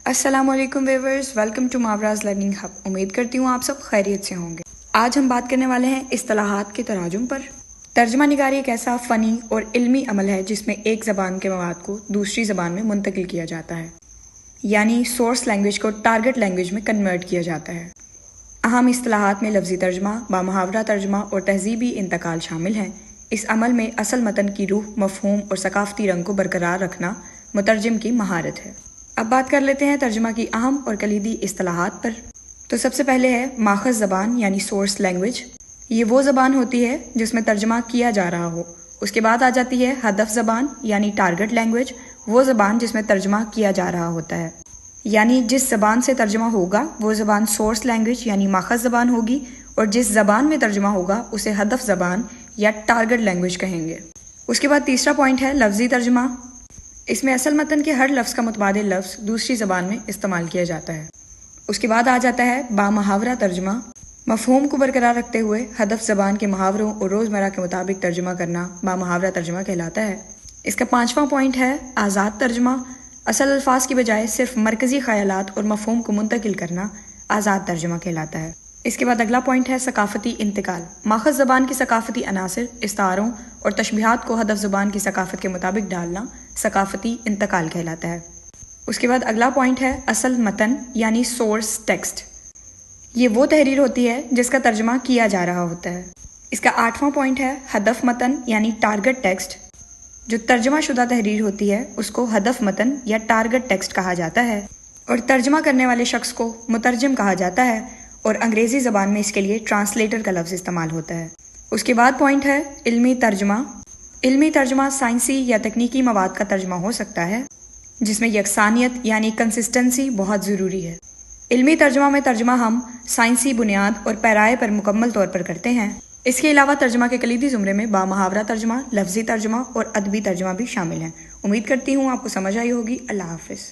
السلام علیکم viewers, welcome to Mawra's learning hub. امید کرتی ہوں آپ سب خیریت سے ہوں گے۔ آج ہم بات کرنے والے ہیں اصطلاحات کے تراجم پر۔ ترجمہ نگاری ایک ایسا فنی اور علمی عمل ہے جس میں ایک زبان کے مواد کو دوسری زبان میں منتقل کیا جاتا ہے، یعنی سورس لینگویج کو ٹارگٹ لینگویج میں کنورٹ کیا جاتا ہے۔ اہم اصطلاحات میں لفظی ترجمہ، بامحاورہ ترجمہ اور تہذیبی انتقال شامل ہیں۔ اس عمل میں اصل متن کی روح، مفہوم اور ثقافتی رنگ کو برقرار رکھنا مترجم کی مہارت ہے۔ اب بات کر لیتے ہیں ترجمہ کی اہم اور کلیدی اصطلاحات پر۔ تو سب سے پہلے ہے ماخذ زبان یعنی سورس لینگویج۔ یہ وہ زبان ہوتی ہے جس میں ترجمہ کیا جا رہا ہو۔ اس کے بعد آ جاتی ہے ہدف زبان یعنی ٹارگٹ لینگویج، وہ زبان جس میں ترجمہ کیا جا رہا ہوتا ہے، یعنی جس زبان سے ترجمہ ہوگا وہ زبان سورس لینگویج یعنی ماخذ زبان ہوگی، اور جس زبان میں ترجمہ ہوگا اسے ہدف زبان یا ٹارگٹ لینگویج کہیں گے۔ اس کے بعد تیسرا پوائنٹ ہے لفظی ترجمہ۔ اس میں اصل متن کے ہر لفظ کا متبادل لفظ دوسری زبان میں استعمال کیا جاتا ہے۔ اس کے بعد آ جاتا ہے بامحاورہ ترجمہ۔ مفہوم کو برقرار رکھتے ہوئے ہدف زبان کے محاوروں اور روزمرہ کے مطابق ترجمہ کرنا بامحاورہ ترجمہ کہلاتا ہے۔ اس کا پانچواں پوائنٹ ہے آزاد ترجمہ۔ اصل الفاظ کی بجائے صرف مرکزی خیالات اور مفہوم کو منتقل کرنا آزاد ترجمہ کہلاتا ہے۔ اس کے بعد اگلا پوائنٹ ہے ثقافتی انتقال۔ ماخذ زبان کی ثقافتی عناصر، استعاروں اور تشبیہات کو ہدف زبان کی ثقافت کے مطابق ڈالنا ثقافتی انتقال کہلاتا ہے۔ اس کے بعد اگلا پوائنٹ ہے اصل متن یعنی سورس ٹیکسٹ۔ یہ وہ تحریر ہوتی ہے جس کا ترجمہ کیا جا رہا ہوتا ہے۔ اس کا آٹھواں پوائنٹ ہے ہدف متن یعنی ٹارگٹ ٹیکسٹ۔ جو ترجمہ شدہ تحریر ہوتی ہے اس کو ہدف متن یا ٹارگٹ ٹیکسٹ کہا جاتا ہے، اور ترجمہ کرنے والے شخص کو مترجم کہا جاتا ہے، اور انگریزی زبان میں اس کے لیے ٹرانسلیٹر کا لفظ استعمال ہوتا ہے۔ اس کے بعد پوائنٹ ہے علمی ترجمہ۔ علمی ترجمہ سائنسی یا تکنیکی مواد کا ترجمہ ہو سکتا ہے جس میں یکسانیت یعنی کنسسٹنسی بہت ضروری ہے۔ علمی ترجمہ میں ترجمہ ہم سائنسی بنیاد اور پیرائے پر مکمل طور پر کرتے ہیں۔ اس کے علاوہ ترجمہ کے کلیدی زمرے میں بامحاورہ ترجمہ، لفظی ترجمہ اور ادبی ترجمہ بھی شامل ہیں۔ امید کرتی ہوں آپ کو سمجھ آئی ہوگی۔ اللہ حافظ۔